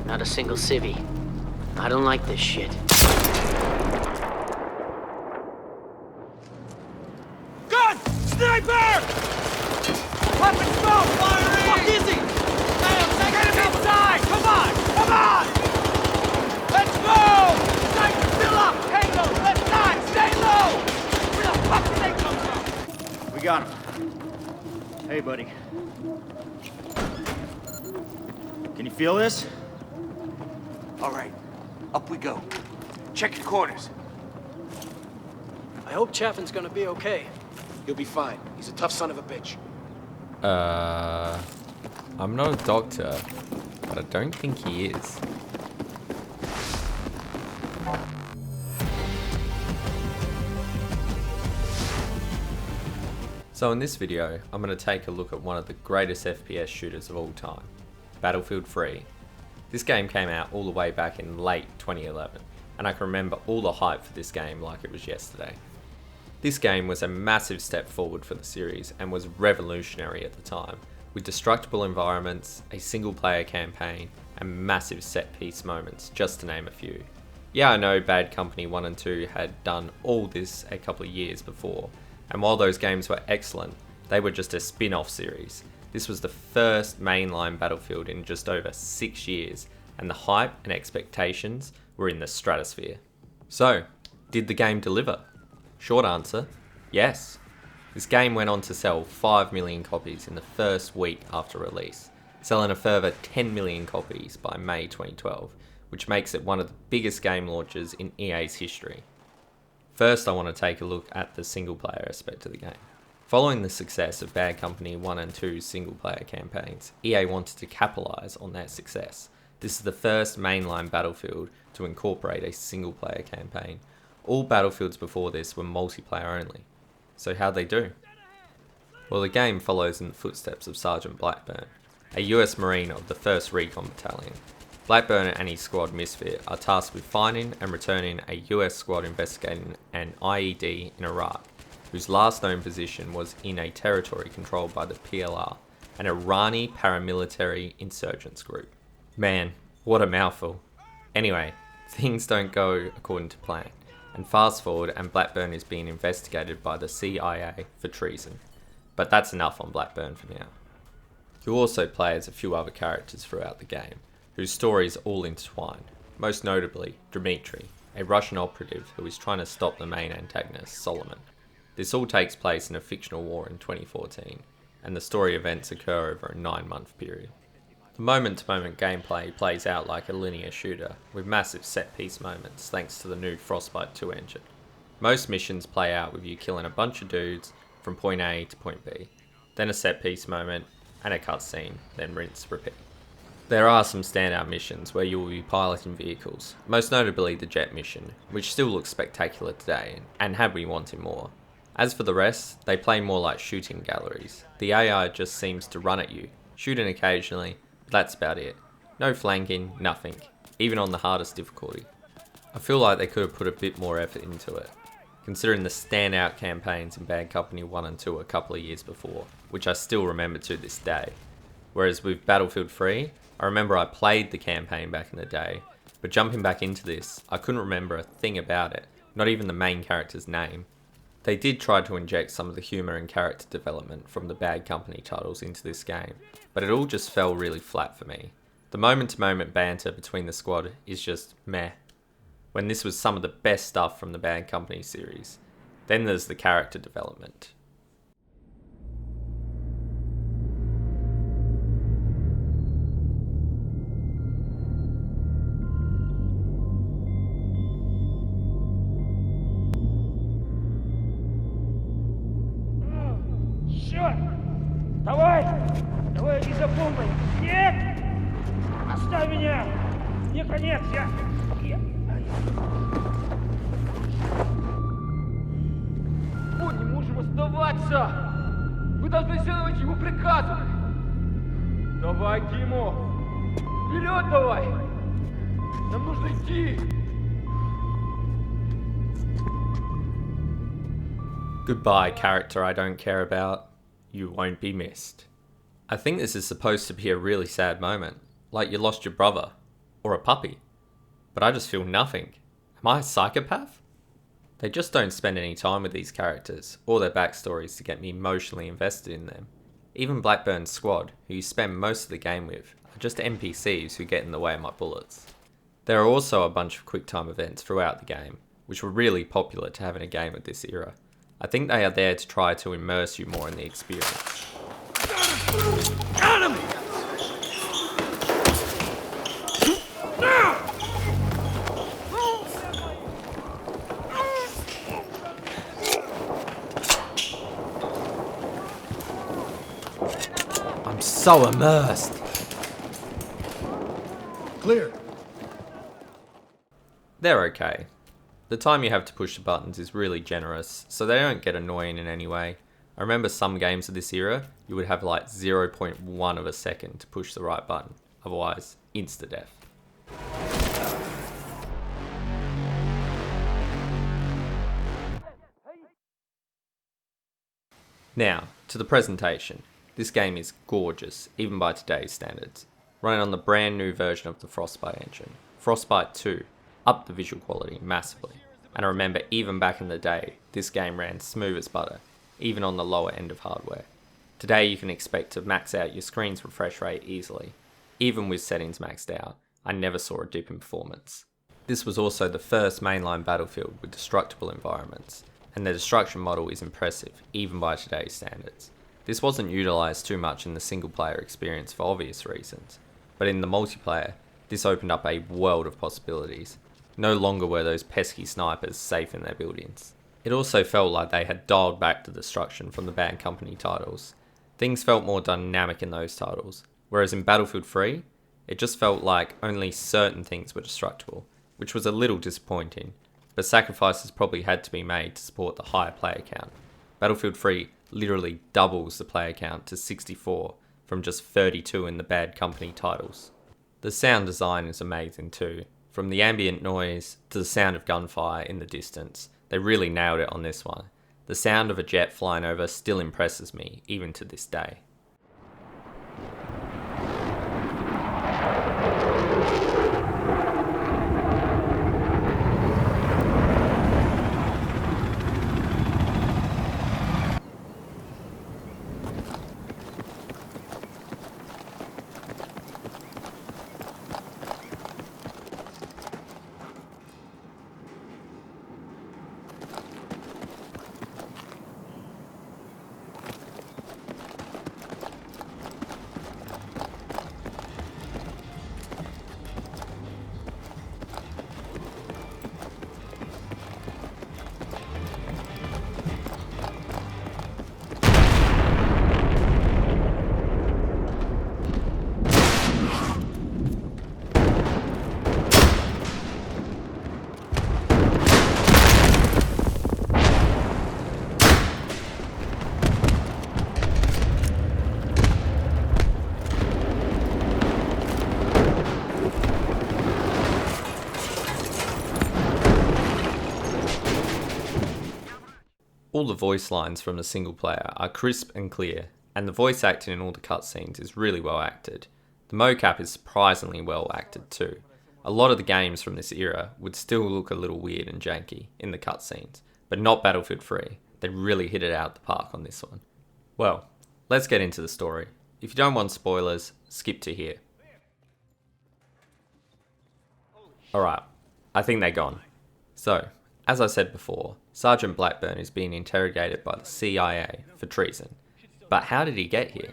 Not a single civvy. I don't like this shit. Gun! Sniper! Popping smoke! Firing! Fuck is he? Get him inside! Come on! Come on! Let's move! Sniper still up! Hang low! Left side! Stay low! Where the fuck did they come from? We got him. Hey, buddy. Can you feel this? All right, up we go. Check your corners. I hope Chaffin's gonna be okay. He'll be fine. He's a tough son of a bitch. I'm not a doctor, but I don't think he is. So in this video, I'm going to take a look at one of the greatest FPS shooters of all time, Battlefield 3. This game came out all the way back in late 2011, and I can remember all the hype for this game like it was yesterday. This game was a massive step forward for the series and was revolutionary at the time, with destructible environments, a single player campaign, and massive set piece moments, just to name a few. Yeah, I know Bad Company 1 and 2 had done all this a couple of years before, and while those games were excellent, they were just a spin-off series. This was the first mainline Battlefield in just over 6 years, and the hype and expectations were in the stratosphere. So, did the game deliver? Short answer, yes. This game went on to sell 5 million copies in the first week after release, selling a further 10 million copies by May 2012, which makes it one of the biggest game launches in EA's history. First, I want to take a look at the single player aspect of the game. Following the success of Bad Company 1 and 2 single player campaigns, EA wanted to capitalise on that success. This is the first mainline Battlefield to incorporate a single player campaign. All Battlefields before this were multiplayer only. So how'd they do? Well, the game follows in the footsteps of Sergeant Blackburn, a US Marine of the 1st Recon Battalion. Blackburn and his squad Misfit are tasked with finding and returning a US squad investigating an IED in Iraq, whose last known position was in a territory controlled by the PLR, an Irani paramilitary insurgents group. Man, what a mouthful. Anyway, things don't go according to plan, and fast forward and Blackburn is being investigated by the CIA for treason. But that's enough on Blackburn for now. You also play as a few other characters throughout the game, whose stories all intertwine, most notably Dmitry, a Russian operative who is trying to stop the main antagonist, Solomon. This all takes place in a fictional war in 2014, and the story events occur over a 9-month period. The moment-to-moment gameplay plays out like a linear shooter, with massive set-piece moments thanks to the new Frostbite 2 engine. Most missions play out with you killing a bunch of dudes from point A to point B, then a set-piece moment, and a cutscene, then rinse, repeat. There are some standout missions where you will be piloting vehicles, most notably the jet mission, which still looks spectacular today, and had we wanted more. As for the rest, they play more like shooting galleries. The AI just seems to run at you, shooting occasionally, but that's about it. No flanking, nothing, even on the hardest difficulty. I feel like they could have put a bit more effort into it, considering the standout campaigns in Bad Company 1 and 2 a couple of years before, which I still remember to this day. Whereas with Battlefield 3, I remember I played the campaign back in the day, but jumping back into this, I couldn't remember a thing about it, not even the main character's name. They did try to inject some of the humour and character development from the Bad Company titles into this game, but it all just fell really flat for me. The moment-to-moment banter between the squad is just meh, when this was some of the best stuff from the Bad Company series. Then there's the character development. Давай! Давай, не запомни! Нет! Оставь меня! Не конец, я... Мы не можем оставаться! Мы должны следовать его приказу! Давай, Тимо! Вперед давай! Нам нужно идти! Goodbye, character I don't care about. You won't be missed. I think this is supposed to be a really sad moment, like you lost your brother, or a puppy. But I just feel nothing. Am I a psychopath? They just don't spend any time with these characters, or their backstories to get me emotionally invested in them. Even Blackburn's squad, who you spend most of the game with, are just NPCs who get in the way of my bullets. There are also a bunch of QuickTime events throughout the game, which were really popular to have in a game of this era. I think they are there to try to immerse you more in the experience. Got him! I'm so immersed. Clear. They're okay. The time you have to push the buttons is really generous, so they don't get annoying in any way. I remember some games of this era, you would have like 0.1 of a second to push the right button, otherwise insta-death. Now, to the presentation. This game is gorgeous, even by today's standards. Running on the brand new version of the Frostbite engine. Frostbite 2 upped the visual quality massively. And I remember even back in the day, this game ran smooth as butter, even on the lower end of hardware. Today you can expect to max out your screen's refresh rate easily. Even with settings maxed out, I never saw a dip in performance. This was also the first mainline Battlefield with destructible environments, and the destruction model is impressive, even by today's standards. This wasn't utilised too much in the single player experience for obvious reasons, but in the multiplayer, this opened up a world of possibilities. No longer were those pesky snipers safe in their buildings. It also felt like they had dialed back the destruction from the Bad Company titles. Things felt more dynamic in those titles, whereas in Battlefield 3, it just felt like only certain things were destructible, which was a little disappointing, but sacrifices probably had to be made to support the higher player count. Battlefield 3 literally doubles the player count to 64 from just 32 in the Bad Company titles. The sound design is amazing too. From the ambient noise to the sound of gunfire in the distance, they really nailed it on this one. The sound of a jet flying over still impresses me, even to this day. All the voice lines from the single player are crisp and clear, and the voice acting in all the cutscenes is really well acted. The mocap is surprisingly well acted too. A lot of the games from this era would still look a little weird and janky in the cutscenes, but not Battlefield 3. They really hit it out the park on this one. Well, let's get into the story. If you don't want spoilers, skip to here. Alright, I think they're gone. So, as I said before, Sergeant Blackburn is being interrogated by the CIA for treason. But how did he get here?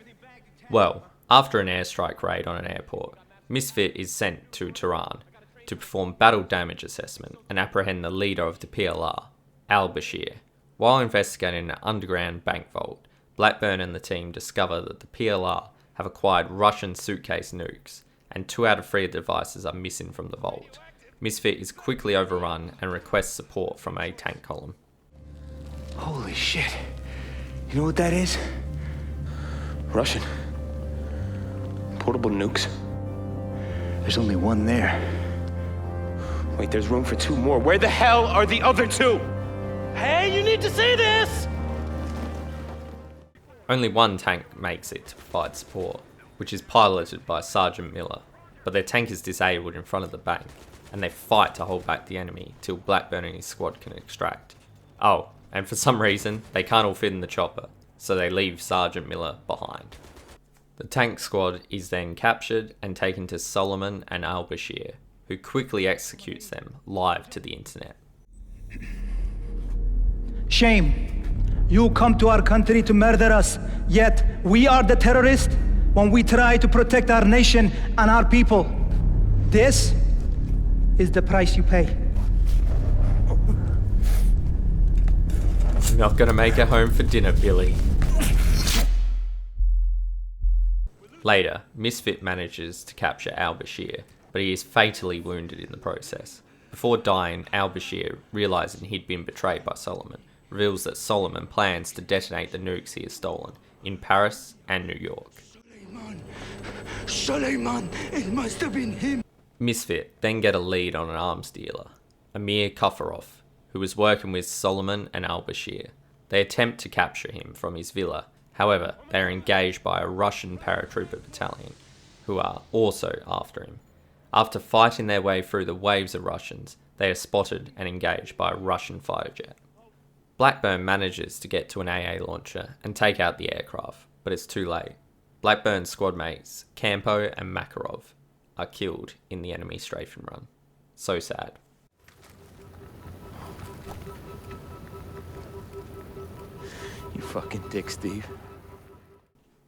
Well, after an airstrike raid on an airport, Misfit is sent to Tehran to perform battle damage assessment and apprehend the leader of the PLR, al-Bashir. While investigating an underground bank vault, Blackburn and the team discover that the PLR have acquired Russian suitcase nukes, and 2 out of 3 of the devices are missing from the vault. Misfit is quickly overrun and requests support from a tank column. Holy shit. You know what that is? Russian. Portable nukes. There's only one there. Wait, there's room for 2 more. Where the hell are the other 2? Hey, you need to see this! Only one tank makes it to provide support, which is piloted by Sergeant Miller, but their tank is disabled in front of the bank, and they fight to hold back the enemy till Blackburn and his squad can extract. Oh, and for some reason, they can't all fit in the chopper, so they leave Sergeant Miller behind. The tank squad is then captured and taken to Solomon and al-Bashir, who quickly executes them live to the internet. Shame. You come to our country to murder us, yet we are the terrorists when we try to protect our nation and our people. This is the price you pay. Not gonna make it home for dinner, Billy. Later, Misfit manages to capture al-Bashir, but he is fatally wounded in the process. Before dying, al-Bashir, realizing he'd been betrayed by Solomon, reveals that Solomon plans to detonate the nukes he has stolen in Paris and New York. Suleiman, it must have been him. Misfit then get a lead on an arms dealer, Amir Kafarov, who was working with Solomon and al-Bashir. They attempt to capture him from his villa, however, they are engaged by a Russian paratrooper battalion, who are also after him. After fighting their way through the waves of Russians, they are spotted and engaged by a Russian fighter jet. Blackburn manages to get to an AA launcher and take out the aircraft, but it's too late. Blackburn's squad mates, Campo and Makarov, are killed in the enemy strafing run. So sad. You fucking dick, Steve.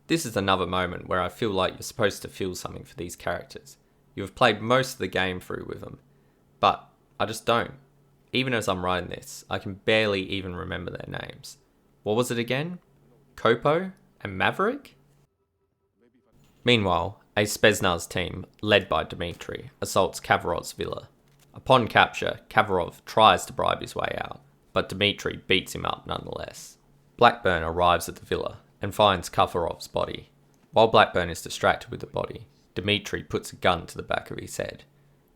This is another moment where I feel like you're supposed to feel something for these characters. You have played most of the game through with them, but I just don't. Even as I'm writing this, I can barely even remember their names. What was it again? Kopo and Maverick? Meanwhile, a Spetsnaz team, led by Dmitri, assaults Kavarov's villa. Upon capture, Kavarov tries to bribe his way out, but Dmitri beats him up nonetheless. Blackburn arrives at the villa and finds Kavarov's body. While Blackburn is distracted with the body, Dmitri puts a gun to the back of his head.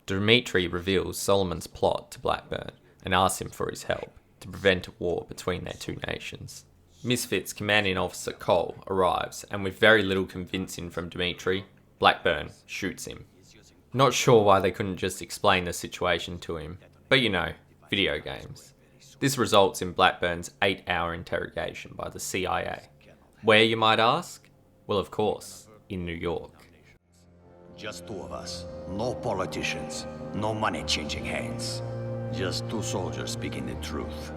Dmitri reveals Solomon's plot to Blackburn and asks him for his help to prevent a war between their two nations. Misfit's commanding officer Cole arrives, and with very little convincing from Dmitri, Blackburn shoots him. Not sure why they couldn't just explain the situation to him, but you know, video games. This results in Blackburn's 8-hour interrogation by the CIA. Where, you might ask? Well, of course, in New York. Just two of us. No politicians. No money changing hands. Just two soldiers speaking the truth.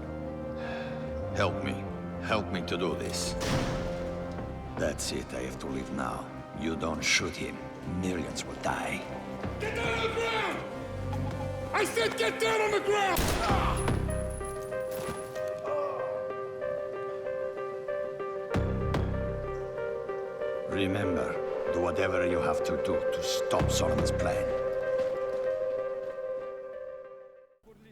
Help me. Help me to do this. That's it. I have to leave now. You don't shoot him. Millions will die. Get down on the ground! I said get down on the ground! Remember, do whatever you have to do to stop Solomon's plan.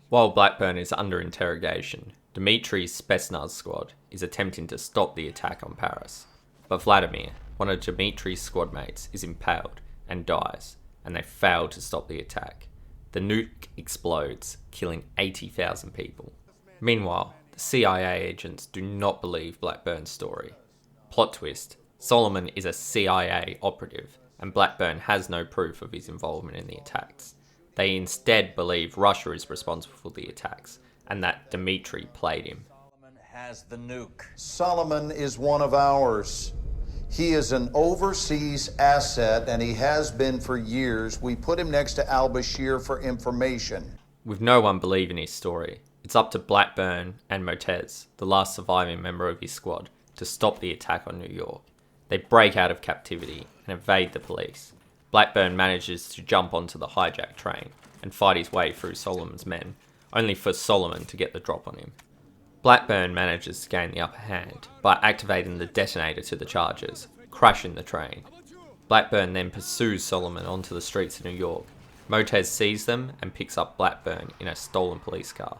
While Blackburn is under interrogation, Dmitri's Spetsnaz squad is attempting to stop the attack on Paris. But Vladimir, one of Dmitri's squad mates, is impaled and dies, and they fail to stop the attack. The nuke explodes, killing 80,000 people. Meanwhile, the CIA agents do not believe Blackburn's story. Plot twist: Solomon is a CIA operative, and Blackburn has no proof of his involvement in the attacks. They instead believe Russia is responsible for the attacks, and that Dmitri played him. Solomon has the nuke. Solomon is one of ours. He is an overseas asset, and he has been for years. We put him next to al-Bashir for information. With no one believing his story, it's up to Blackburn and Motez, the last surviving member of his squad, to stop the attack on New York. They break out of captivity and evade the police. Blackburn manages to jump onto the hijacked train and fight his way through Solomon's men, only for Solomon to get the drop on him. Blackburn manages to gain the upper hand by activating the detonator to the charges, crashing the train. Blackburn then pursues Solomon onto the streets of New York. Motez sees them and picks up Blackburn in a stolen police car.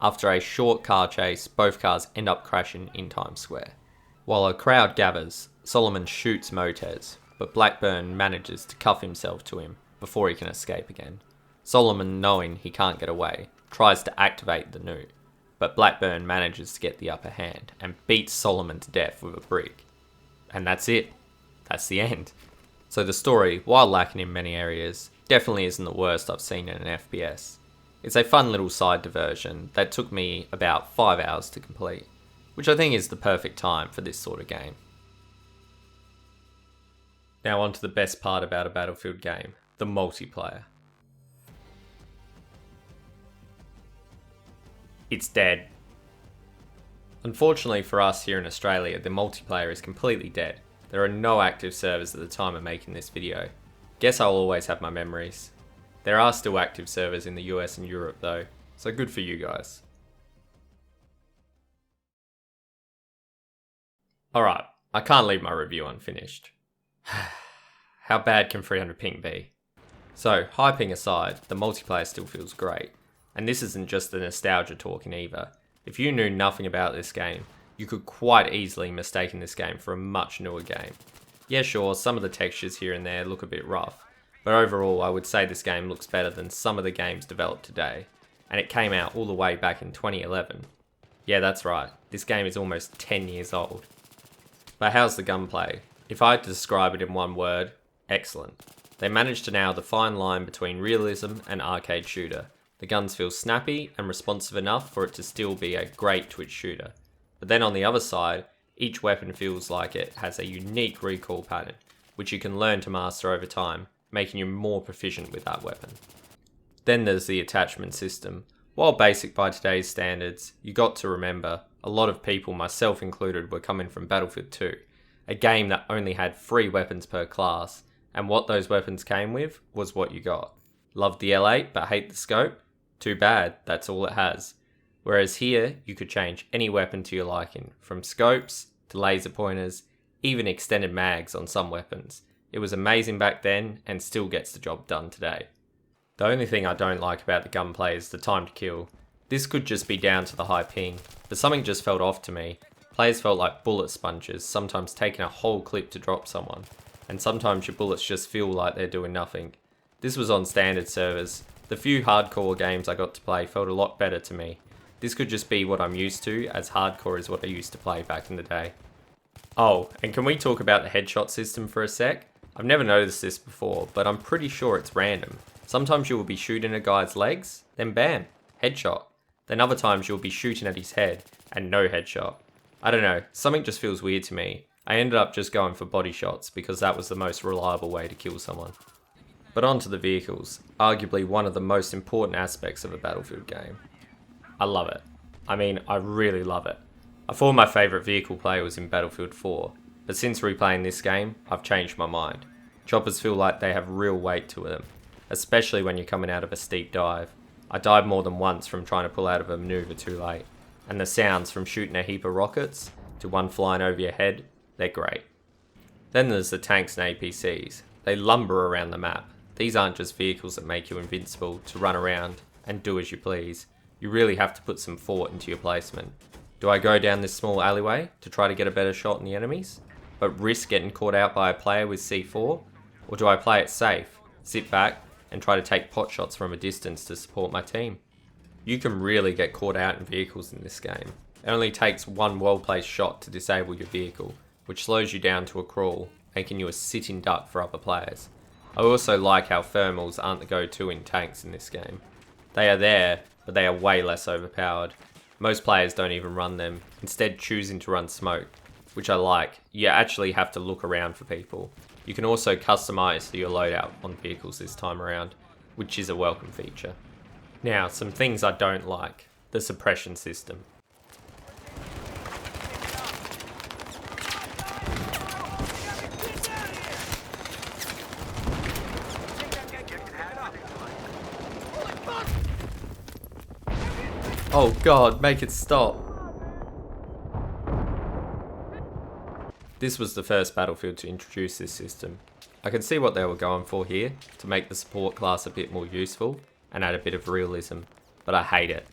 After a short car chase, both cars end up crashing in Times Square. While a crowd gathers, Solomon shoots Motez, but Blackburn manages to cuff himself to him before he can escape again. Solomon, knowing he can't get away, tries to activate the nuke, but Blackburn manages to get the upper hand and beats Solomon to death with a brick. And that's it. That's the end. So the story, while lacking in many areas, definitely isn't the worst I've seen in an FPS. It's a fun little side diversion that took me about 5 hours to complete, which I think is the perfect time for this sort of game. Now on to the best part about a Battlefield game, the multiplayer. It's dead. Unfortunately for us here in Australia, the multiplayer is completely dead. There are no active servers at the time of making this video. Guess I'll always have my memories. There are still active servers in the US and Europe though, so good for you guys. Alright, I can't leave my review unfinished. How bad can 300 ping be? So, high ping aside, the multiplayer still feels great. And this isn't just the nostalgia talking either. If you knew nothing about this game, you could quite easily mistake this game for a much newer game. Yeah sure, some of the textures here and there look a bit rough, but overall I would say this game looks better than some of the games developed today, and it came out all the way back in 2011. Yeah that's right, this game is almost 10 years old. But how's the gunplay? If I had to describe it in one word, excellent. They managed to nail the fine line between realism and arcade shooter. The guns feel snappy and responsive enough for it to still be a great twitch shooter. But then on the other side, each weapon feels like it has a unique recoil pattern, which you can learn to master over time, making you more proficient with that weapon. Then there's the attachment system. While basic by today's standards, you got to remember, a lot of people, myself included, were coming from Battlefield 2, a game that only had 3 weapons per class, and what those weapons came with was what you got. Loved the L8 but hate the scope? Too bad, that's all it has. Whereas here, you could change any weapon to your liking, from scopes to laser pointers, even extended mags on some weapons. It was amazing back then and still gets the job done today. The only thing I don't like about the gunplay is the time to kill. This could just be down to the high ping, but something just felt off to me. Players felt like bullet sponges, sometimes taking a whole clip to drop someone, and sometimes your bullets just feel like they're doing nothing. This was on standard servers. The few hardcore games I got to play felt a lot better to me. This could just be what I'm used to, as hardcore is what I used to play back in the day. Oh, and can we talk about the headshot system for a sec? I've never noticed this before, but I'm pretty sure it's random. Sometimes you will be shooting a guy's legs, then bam, headshot. Then other times you'll be shooting at his head, and no headshot. I don't know, something just feels weird to me. I ended up just going for body shots because that was the most reliable way to kill someone. But on to the vehicles, arguably one of the most important aspects of a Battlefield game. I love it. I mean, I really love it. I thought my favourite vehicle play was in Battlefield 4, but since replaying this game, I've changed my mind. Choppers feel like they have real weight to them, especially when you're coming out of a steep dive. I died more than once from trying to pull out of a manoeuvre too late, and the sounds from shooting a heap of rockets to one flying over your head, they're great. Then there's the tanks and APCs. They lumber around the map. These aren't just vehicles that make you invincible to run around and do as you please. You really have to put some thought into your placement. Do I go down this small alleyway to try to get a better shot on the enemies, but risk getting caught out by a player with C4? Or do I play it safe, sit back, and try to take pot shots from a distance to support my team? You can really get caught out in vehicles in this game. It only takes one well-placed shot to disable your vehicle, which slows you down to a crawl, making you a sitting duck for other players. I also like how thermals aren't the go-to in tanks in this game. They are there, but they are way less overpowered. Most players don't even run them, instead choosing to run smoke, which I like. You actually have to look around for people. You can also customize your loadout on vehicles this time around, which is a welcome feature. Now, some things I don't like. The suppression system. Oh god, make it stop. This was the first Battlefield to introduce this system. I can see what they were going for here, to make the support class a bit more useful and add a bit of realism, but I hate it.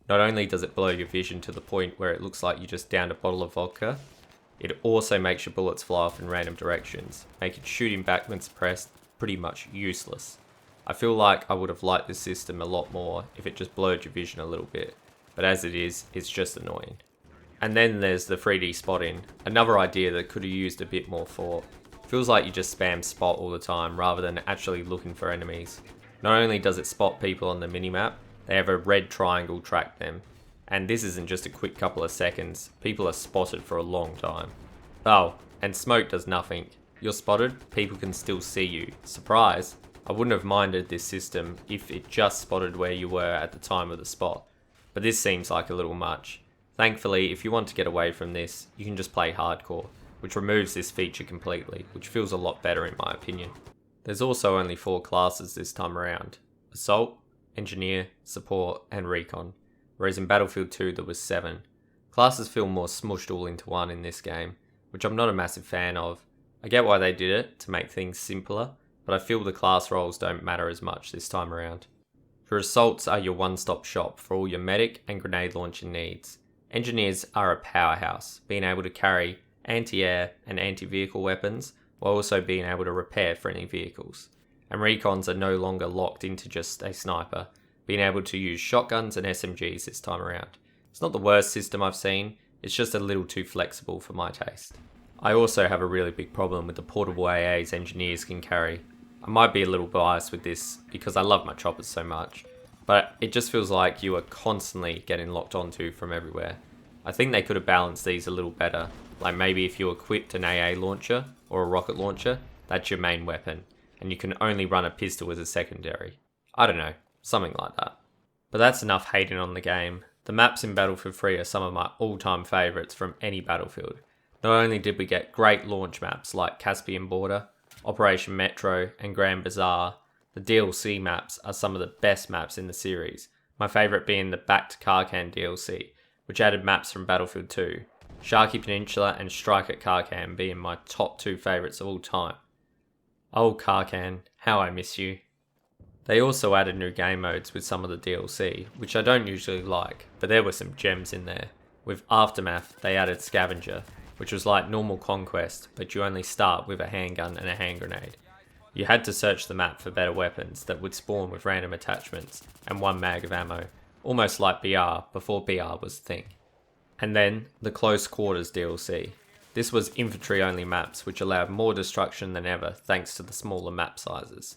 Not only does it blur your vision to the point where it looks like you just downed a bottle of vodka, it also makes your bullets fly off in random directions, making shooting back when suppressed pretty much useless. I feel like I would have liked this system a lot more if it just blurred your vision a little bit, but as it is, it's just annoying. And then there's the 3D spotting, another idea that could have used a bit more thought. Feels like you just spam spot all the time rather than actually looking for enemies. Not only does it spot people on the minimap, they have a red triangle track them. And this isn't just a quick couple of seconds, people are spotted for a long time. Oh, and smoke does nothing. You're spotted, people can still see you. Surprise! I wouldn't have minded this system if it just spotted where you were at the time of the spot. But this seems like a little much. Thankfully, if you want to get away from this, you can just play hardcore, which removes this feature completely, which feels a lot better in my opinion. There's also only 4 classes this time around: Assault, Engineer, Support, and Recon, whereas in Battlefield 2 there was 7. Classes feel more smushed all into one in this game, which I'm not a massive fan of. I get why they did it, to make things simpler, but I feel the class roles don't matter as much this time around. For Assaults are your one-stop shop for all your medic and grenade launching needs. Engineers are a powerhouse, being able to carry anti-air and anti-vehicle weapons, while also being able to repair friendly vehicles. And Recons are no longer locked into just a sniper, being able to use shotguns and SMGs this time around. It's not the worst system I've seen, it's just a little too flexible for my taste. I also have a really big problem with the portable AAs engineers can carry. I might be a little biased with this because I love my choppers so much, but it just feels like you are constantly getting locked onto from everywhere. I think they could have balanced these a little better, like maybe if you equipped an AA launcher or a rocket launcher, that's your main weapon, and you can only run a pistol as a secondary. I don't know, something like that. But that's enough hating on the game. The maps in Battlefield 3 are some of my all-time favourites from any Battlefield. Not only did we get great launch maps like Caspian Border, Operation Metro, and Grand Bazaar, the DLC maps are some of the best maps in the series, my favourite being the Back to Karkan DLC, which added maps from Battlefield 2, Sharky Peninsula and Strike at Karkan being my top 2 favourites of all time. Oh Karkan, how I miss you. They also added new game modes with some of the DLC, which I don't usually like, but there were some gems in there. With Aftermath, they added Scavenger, which was like normal Conquest, but you only start with a handgun and a hand grenade. You had to search the map for better weapons that would spawn with random attachments and 1 mag of ammo, almost like BR before BR was a thing. And then, the Close Quarters DLC. This was infantry only maps which allowed more destruction than ever thanks to the smaller map sizes.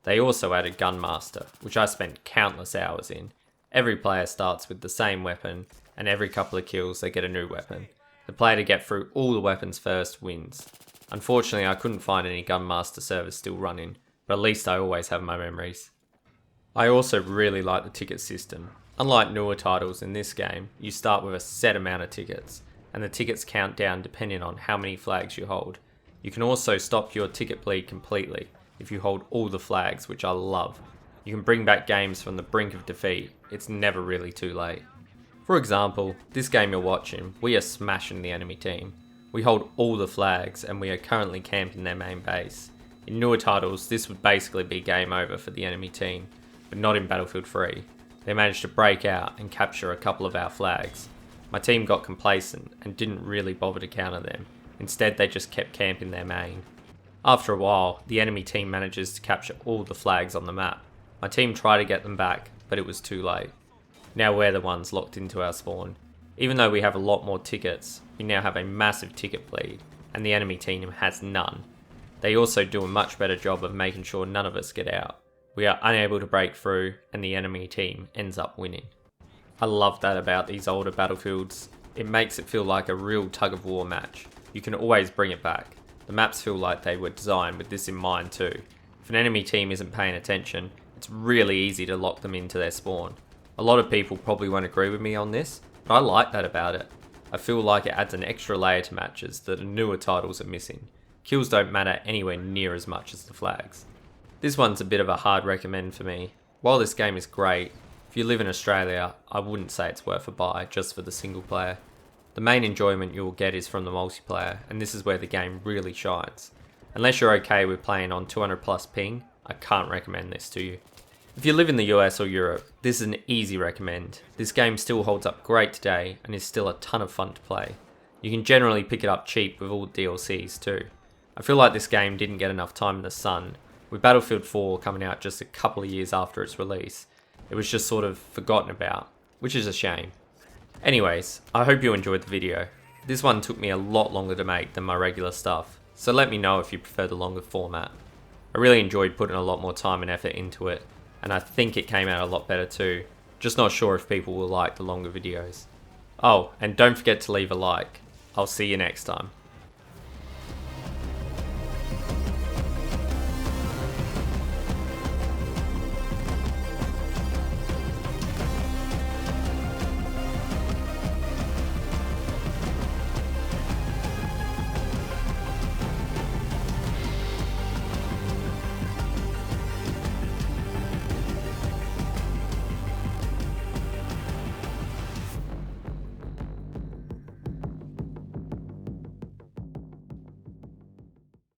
They also added Gunmaster, which I spent countless hours in. Every player starts with the same weapon, and every couple of kills they get a new weapon. The player to get through all the weapons first wins. Unfortunately, I couldn't find any Gunmaster servers still running, but at least I always have my memories. I also really like the ticket system. Unlike newer titles in this game, you start with a set amount of tickets, and the tickets count down depending on how many flags you hold. You can also stop your ticket bleed completely if you hold all the flags, which I love. You can bring back games from the brink of defeat, it's never really too late. For example, this game you're watching, we are smashing the enemy team. We hold all the flags and we are currently camped in their main base. In newer titles, this would basically be game over for the enemy team, but not in Battlefield 3. They managed to break out and capture a couple of our flags. My team got complacent and didn't really bother to counter them. Instead, they just kept camping their main. After a while, the enemy team manages to capture all the flags on the map. My team tried to get them back, but it was too late. Now we're the ones locked into our spawn. Even though we have a lot more tickets, we now have a massive ticket bleed, and the enemy team has none. They also do a much better job of making sure none of us get out. We are unable to break through, and the enemy team ends up winning. I love that about these older Battlefields. It makes it feel like a real tug-of-war match. You can always bring it back. The maps feel like they were designed with this in mind too. If an enemy team isn't paying attention, it's really easy to lock them into their spawn. A lot of people probably won't agree with me on this, but I like that about it. I feel like it adds an extra layer to matches that the newer titles are missing. Kills don't matter anywhere near as much as the flags. This one's a bit of a hard recommend for me. While this game is great, if you live in Australia, I wouldn't say it's worth a buy just for the single player. The main enjoyment you will get is from the multiplayer, and this is where the game really shines. Unless you're okay with playing on 200 plus ping, I can't recommend this to you. If you live in the US or Europe, this is an easy recommend. This game still holds up great today and is still a ton of fun to play. You can generally pick it up cheap with all the DLCs too. I feel like this game didn't get enough time in the sun. With Battlefield 4 coming out just a couple of years after its release, it was just sort of forgotten about, which is a shame. Anyways, I hope you enjoyed the video. This one took me a lot longer to make than my regular stuff, so let me know if you prefer the longer format. I really enjoyed putting a lot more time and effort into it, and I think it came out a lot better too. Just not sure if people will like the longer videos. Oh, and don't forget to leave a like. I'll see you next time.